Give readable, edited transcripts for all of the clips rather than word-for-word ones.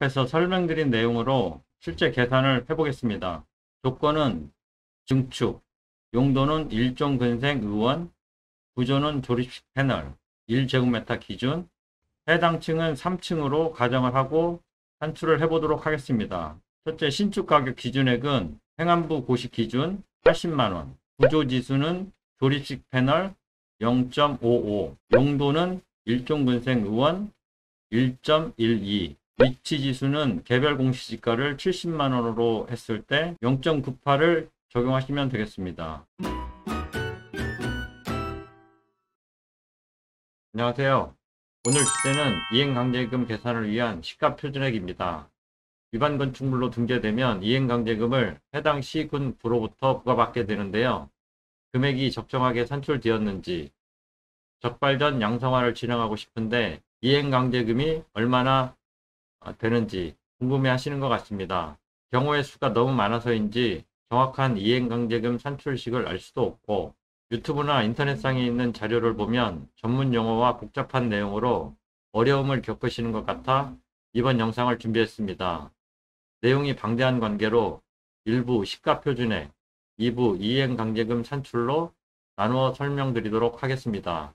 앞에서 설명드린 내용으로 실제 계산을 해보겠습니다. 조건은 증축, 용도는 1종 근생 의원, 구조는 조립식 패널, 1제곱미터 기준, 해당 층은 3층으로 가정을 하고 산출을 해보도록 하겠습니다. 첫째, 신축 가격 기준액은 행안부 고시 기준 80만원, 구조지수는 조립식 패널 0.55, 용도는 1종 근생 의원 1.12, 위치지수는 개별 공시지가를 70만원으로 했을 때 0.98을 적용하시면 되겠습니다. 안녕하세요. 오늘 주제는 이행강제금 계산을 위한 시가표준액입니다. 위반 건축물로 등재되면 이행강제금을 해당 시군부로부터 부과받게 되는데요. 금액이 적정하게 산출되었는지, 적발 전 양성화를 진행하고 싶은데 이행강제금이 얼마나 되는지 궁금해 하시는 것 같습니다. 경우의 수가 너무 많아서인지 정확한 이행강제금 산출식을 알 수도 없고, 유튜브나 인터넷상에 있는 자료를 보면 전문 용어와 복잡한 내용으로 어려움을 겪으시는 것 같아 이번 영상을 준비했습니다. 내용이 방대한 관계로 1부 시가표준액, 2부 이행강제금 산출로 나누어 설명드리도록 하겠습니다.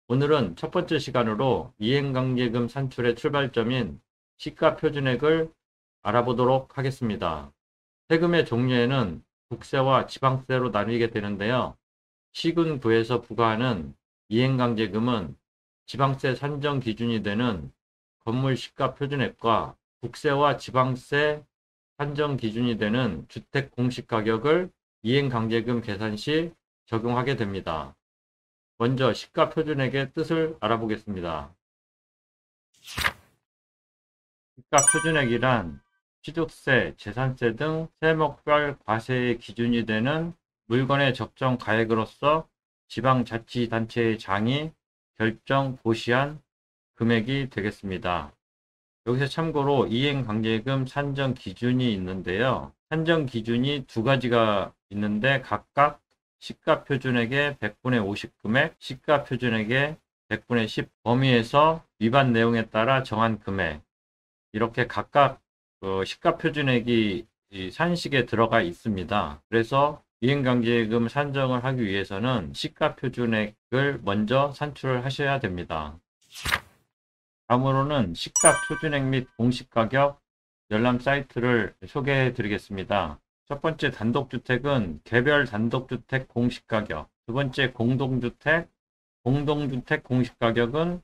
오늘은 첫 번째 시간으로 이행강제금 산출의 출발점인 시가표준액을 알아보도록 하겠습니다. 세금의 종류에는 국세와 지방세로 나뉘게 되는데요. 시군구에서 부과하는 이행강제금은 지방세 산정 기준이 되는 건물 시가표준액과 국세와 지방세 산정 기준이 되는 주택 공시가격을 이행강제금 계산 시 적용하게 됩니다. 먼저 시가표준액의 뜻을 알아보겠습니다. 시가표준액이란 취득세, 재산세 등 세목별 과세의 기준이 되는 물건의 적정 가액으로서 지방자치단체의 장이 결정 고시한 금액이 되겠습니다. 여기서 참고로 이행강제금 산정 기준이 있는데요. 산정 기준이 두 가지가 있는데 각각 시가표준액의 100분의 50 금액, 시가표준액의 100분의 10 범위에서 위반 내용에 따라 정한 금액, 이렇게 각각 시가표준액이 산식에 들어가 있습니다. 그래서 이행강제금 산정을 하기 위해서는 시가표준액을 먼저 산출을 하셔야 됩니다. 다음으로는 시가표준액 및 공시가격 열람 사이트를 소개해 드리겠습니다. 첫 번째 단독주택은 개별 단독주택 공시가격, 두 번째 공동주택 공시가격은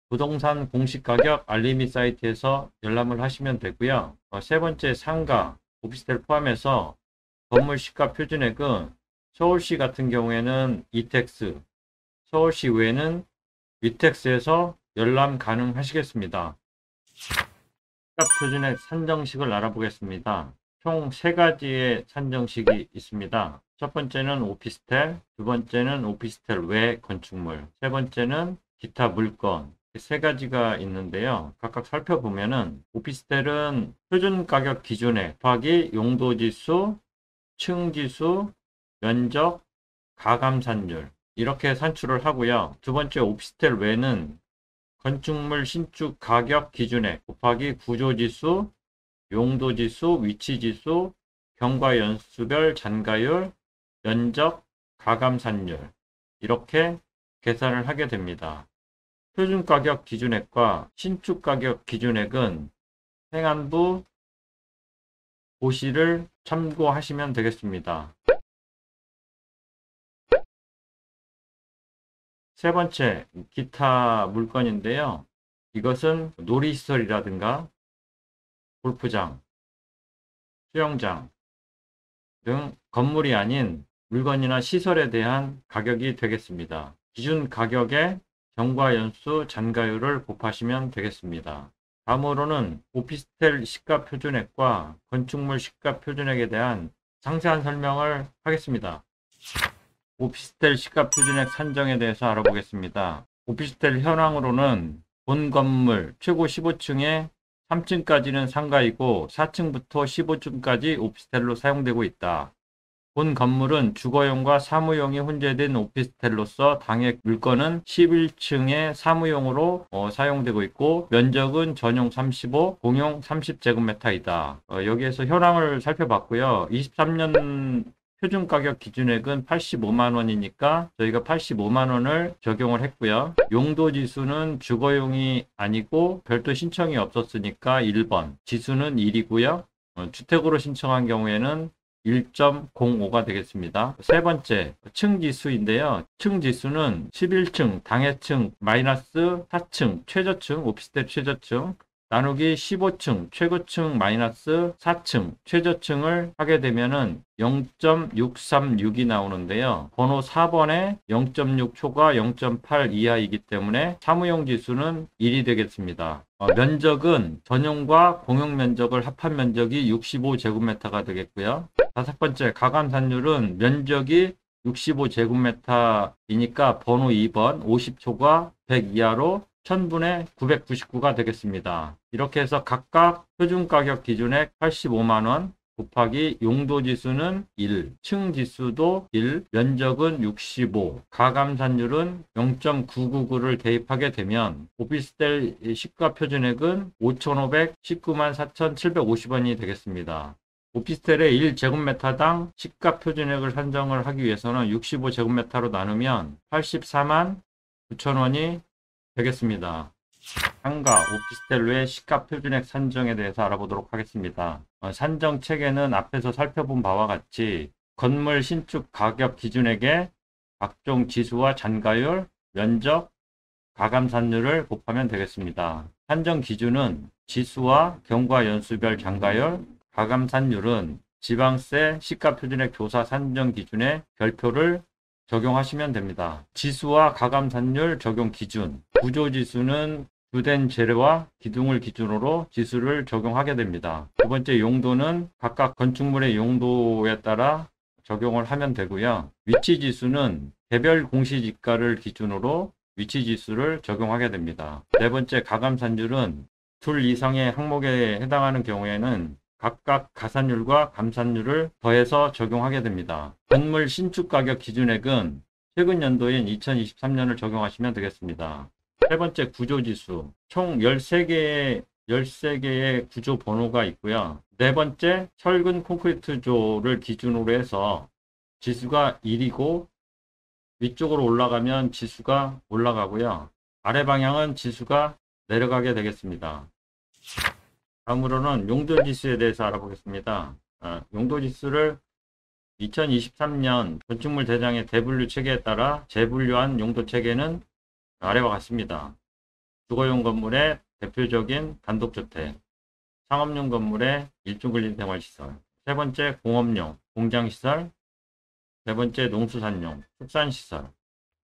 부동산 공시가격 알림이 사이트에서 열람을 하시면 되고요. 세 번째 상가, 오피스텔 포함해서 건물 시가표준액은 서울시 같은 경우에는 이택스, 서울시 외에는 위택스에서 열람 가능하시겠습니다. 시가표준액 산정식을 알아보겠습니다. 총 3가지의 산정식이 있습니다. 첫 번째는 오피스텔, 두 번째는 오피스텔 외 건축물, 세 번째는 기타 물건. 3가지가 있는데요. 각각 살펴보면은 오피스텔은 표준가격 기준액 곱하기 용도지수, 층지수, 면적, 가감산율 이렇게 산출을 하고요. 두 번째 오피스텔 외는 건축물 신축 가격 기준액 곱하기 구조지수, 용도지수, 위치지수, 경과연수별 잔가율, 면적, 가감산율 이렇게 계산을 하게 됩니다. 표준가격 기준액과 신축가격 기준액은 행안부 고시를 참고하시면 되겠습니다. 세 번째, 기타 물건인데요. 이것은 놀이시설이라든가 골프장, 수영장 등 건물이 아닌 물건이나 시설에 대한 가격이 되겠습니다. 기준 가격에 경과연수 잔가율을 곱하시면 되겠습니다. 다음으로는 오피스텔 시가표준액과 건축물 시가표준액에 대한 상세한 설명을 하겠습니다. 오피스텔 시가표준액 산정에 대해서 알아보겠습니다. 오피스텔 현황으로는 본 건물 최고 15층에 3층까지는 상가이고 4층부터 15층까지 오피스텔로 사용되고 있다. 본 건물은 주거용과 사무용이 혼재된 오피스텔로서 당해 물건은 11층의 사무용으로 사용되고 있고 면적은 전용 35, 공용 30제곱미터이다. 여기에서 현황을 살펴봤고요. 23년 표준 가격 기준액은 85만 원이니까 저희가 85만 원을 적용을 했고요. 용도 지수는 주거용이 아니고 별도 신청이 없었으니까 1번. 지수는 1이고요. 주택으로 신청한 경우에는 1.05가 되겠습니다. 세 번째, 층 지수인데요. 층 지수는 11층, 당해층, 마이너스 4층, 최저층, 오피스텔 최저층, 나누기 15층, 최고층 마이너스 4층, 최저층을 하게 되면은 0.636이 나오는데요. 번호 4번에 0.6초가 0.8 이하이기 때문에 사무용 지수는 1이 되겠습니다. 면적은 전용과 공용 면적을 합한 면적이 65제곱미터가 되겠고요. 다섯 번째, 가감산율은 면적이 65제곱미터이니까 번호 2번 50초가 100 이하로 1000분의 999가 되겠습니다. 이렇게 해서 각각 표준가격 기준액 85만원 곱하기 용도지수는 1, 층지수도 1, 면적은 65, 가감산율은 0.999를 대입하게 되면 오피스텔 시가 표준액은 5,519만 4,750원이 되겠습니다. 오피스텔의 1제곱미터당 시가 표준액을 산정을 하기 위해서는 65제곱미터로 나누면 84만 9천원이 되겠습니다. 상가 오피스텔로의 시가 표준액 산정에 대해서 알아보도록 하겠습니다. 산정 체계는 앞에서 살펴본 바와 같이 건물 신축 가격 기준액에 각종 지수와 잔가율, 면적, 가감산율을 곱하면 되겠습니다. 산정 기준은 지수와 경과 연수별 잔가율, 가감산율은 지방세 시가 표준액 조사 산정 기준의 별표를 적용하시면 됩니다. 지수와 가감산율 적용 기준, 구조지수는 주된 재료와 기둥을 기준으로 지수를 적용하게 됩니다. 두 번째, 용도는 각각 건축물의 용도에 따라 적용을 하면 되고요. 위치지수는 개별 공시지가를 기준으로 위치지수를 적용하게 됩니다. 네 번째, 가감산율은 둘 이상의 항목에 해당하는 경우에는 각각 가산율과 감산율을 더해서 적용하게 됩니다. 건물 신축 가격 기준액은 최근 연도인 2023년을 적용하시면 되겠습니다. 세 번째, 구조지수. 총 13개의 구조 번호가 있고요. 네 번째, 철근 콘크리트조를 기준으로 해서 지수가 1이고 위쪽으로 올라가면 지수가 올라가고요. 아래 방향은 지수가 내려가게 되겠습니다. 다음으로는 용도지수에 대해서 알아보겠습니다. 용도지수를 2023년 건축물 대장의 대분류 체계에 따라 재분류한 용도체계는 아래와 같습니다. 주거용 건물의 대표적인 단독주택, 상업용 건물의 일중근린생활시설, 세 번째 공업용, 공장시설, 네 번째 농수산용, 축산시설,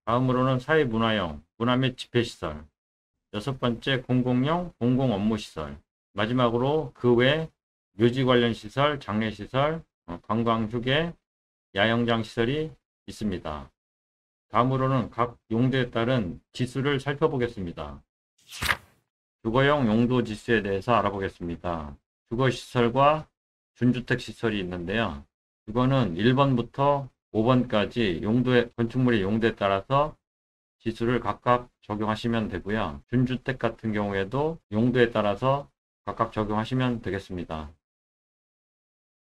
다음으로는 사회문화용, 문화 및 집회시설, 여섯 번째 공공용, 공공업무시설, 마지막으로 그 외 묘지 관련 시설, 장례시설, 관광휴게, 야영장 시설이 있습니다. 다음으로는 각 용도에 따른 지수를 살펴보겠습니다. 주거용 용도 지수에 대해서 알아보겠습니다. 주거시설과 준주택시설이 있는데요. 주거는 1번부터 5번까지 건축물의 용도에 따라서 지수를 각각 적용하시면 되고요. 준주택 같은 경우에도 용도에 따라서 각각 적용하시면 되겠습니다.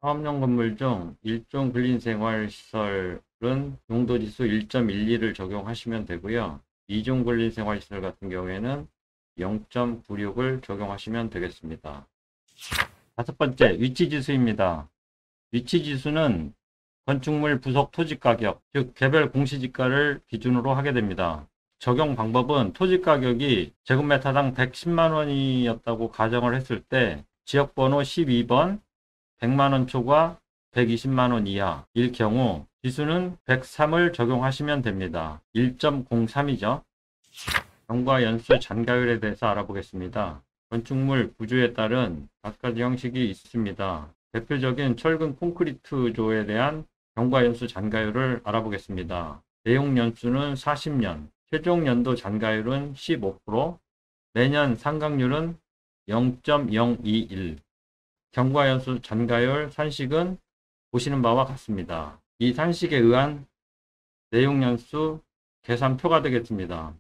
상업용 건물 중 일종 근린생활시설은 용도지수 1.12를 적용하시면 되고요. 이종 근린생활시설 같은 경우에는 0.96을 적용하시면 되겠습니다. 다섯 번째, 위치지수입니다. 위치지수는 건축물 부속 토지가격, 즉 개별 공시지가를 기준으로 하게 됩니다. 적용 방법은 토지가격이 제곱미터당 110만원이었다고 가정을 했을 때 지역번호 12번 100만원 초과 120만원 이하일 경우 지수는 103을 적용하시면 됩니다. 1.03이죠. 경과 연수 잔가율에 대해서 알아보겠습니다. 건축물 구조에 따른 각가지 형식이 있습니다. 대표적인 철근 콘크리트조에 대한 경과 연수 잔가율을 알아보겠습니다. 내용 연수는 40년, 최종 연도 잔가율은 15%, 매년 상각률은 0.021, 경과 연수 잔가율 산식은 보시는 바와 같습니다. 이 산식에 의한 내용연수 계산표가 되겠습니다.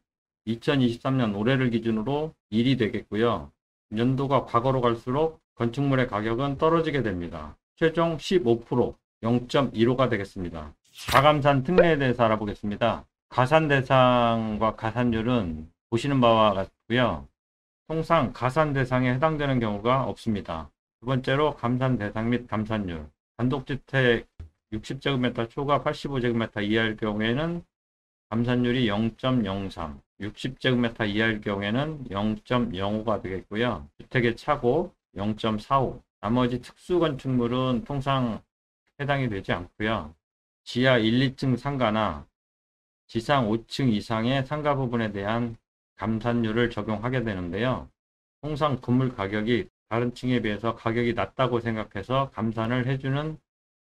2023년 올해를 기준으로 1이 되겠고요. 연도가 과거로 갈수록 건축물의 가격은 떨어지게 됩니다. 최종 15%, 0.15가 되겠습니다. 가감산 특례에 대해서 알아보겠습니다. 가산 대상과 가산율은 보시는 바와 같고요. 통상 가산 대상에 해당되는 경우가 없습니다. 두 번째로 감산 대상 및 감산율. 단독주택 60제곱미터 초과 85제곱미터 이하일 경우에는 감산율이 0.03, 60제곱미터 이하일 경우에는 0.05가 되겠고요. 주택의 차고 0.45, 나머지 특수건축물은 통상 해당이 되지 않고요. 지하 1, 2층 상가나 지상 5층 이상의 상가 부분에 대한 감산율을 적용하게 되는데요. 통상 건물 가격이 다른 층에 비해서 가격이 낮다고 생각해서 감산을 해주는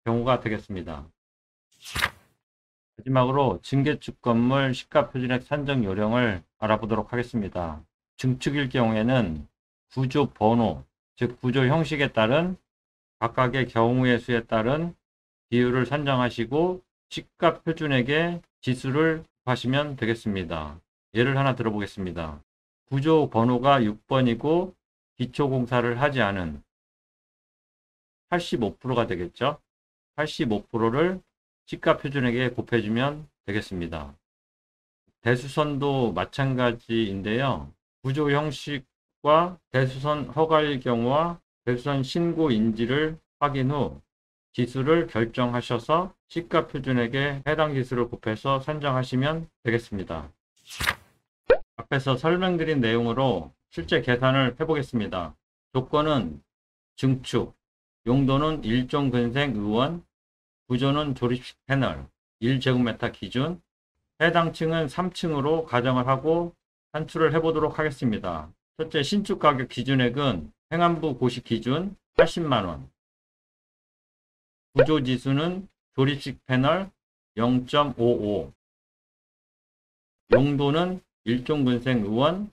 경우가 되겠습니다. 마지막으로 증개축 건물 시가표준액 산정 요령을 알아보도록 하겠습니다. 증축일 경우에는 구조 번호, 즉 구조 형식에 따른 각각의 경우의 수에 따른 비율을 산정하시고 시가표준액의 지수를 하시면 되겠습니다. 예를 하나 들어보겠습니다. 구조 번호가 6번이고 기초공사를 하지 않은 85%가 되겠죠. 85%를 시가표준액에 곱해주면 되겠습니다. 대수선도 마찬가지인데요. 구조 형식과 대수선 허가일 경우와 대수선 신고인지를 확인 후 지수를 결정하셔서 시가표준액에 해당 지수를 곱해서 산정하시면 되겠습니다. 앞에서 설명드린 내용으로 실제 계산을 해보겠습니다. 조건은 증축, 용도는 일종근생 의원, 구조는 조립식 패널, 1제곱미터 기준, 해당 층은 3층으로 가정을 하고 산출을 해보도록 하겠습니다. 첫째, 신축 가격 기준액은 행안부 고시 기준 80만원, 구조 지수는 조립식 패널 0.55, 용도는 일종근생 의원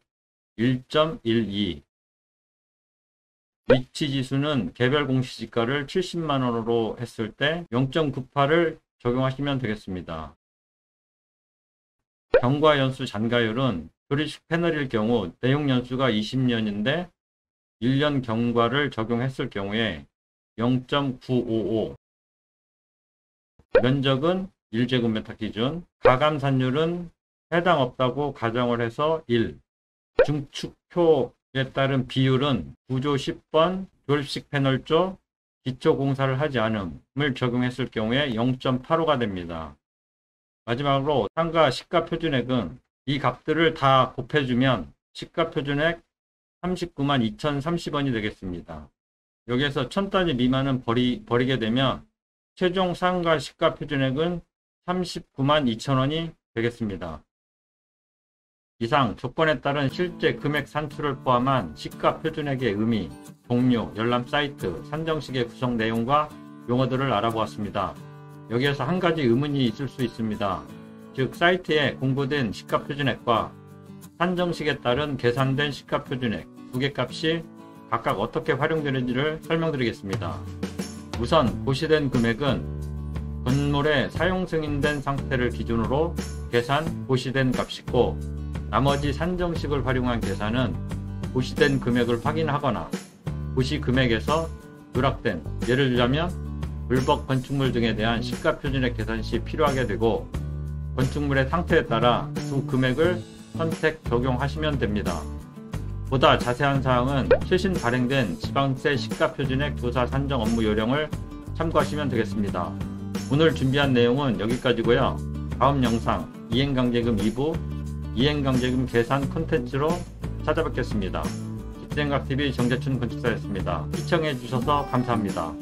1.12, 위치 지수는 개별 공시지가를 70만원으로 했을 때 0.98을 적용하시면 되겠습니다. 경과 연수 잔가율은 조립식 패널일 경우 내용 연수가 20년인데 1년 경과를 적용했을 경우에 0.955, 면적은 1제곱미터 기준, 가감산율은 해당 없다고 가정을 해서 1, 증축표에 따른 비율은 구조 10번 조립식 패널 쪽 기초공사를 하지 않음을 적용했을 경우에 0.85가 됩니다. 마지막으로 상가 시가표준액은 이 값들을 다 곱해주면 시가표준액 39만 2,030원이 되겠습니다. 여기에서 1000단위 미만은 버리게 되면 최종 상가 시가표준액은 39만 2,000원이 되겠습니다. 이상 조건에 따른 실제 금액 산출을 포함한 시가표준액의 의미, 종류, 열람 사이트, 산정식의 구성 내용과 용어들을 알아보았습니다. 여기에서 한 가지 의문이 있을 수 있습니다. 즉 사이트에 공고된 시가표준액과 산정식에 따른 계산된 시가표준액 두 개 값이 각각 어떻게 활용되는지를 설명드리겠습니다. 우선 고시된 금액은 건물의 사용 승인된 상태를 기준으로 계산 고시된 값이고, 나머지 산정식을 활용한 계산은 고시된 금액을 확인하거나 고시 금액에서 누락된, 예를 들자면 불법 건축물 등에 대한 시가표준액 계산 시 필요하게 되고, 건축물의 상태에 따라 두 금액을 선택 적용하시면 됩니다. 보다 자세한 사항은 최신 발행된 지방세 시가표준액 조사 산정 업무 요령을 참고하시면 되겠습니다. 오늘 준비한 내용은 여기까지고요. 다음 영상 이행강제금 2부 이행강제금 계산 콘텐츠로 찾아뵙겠습니다. 집생각TV 정재춘 건축사였습니다. 시청해주셔서 감사합니다.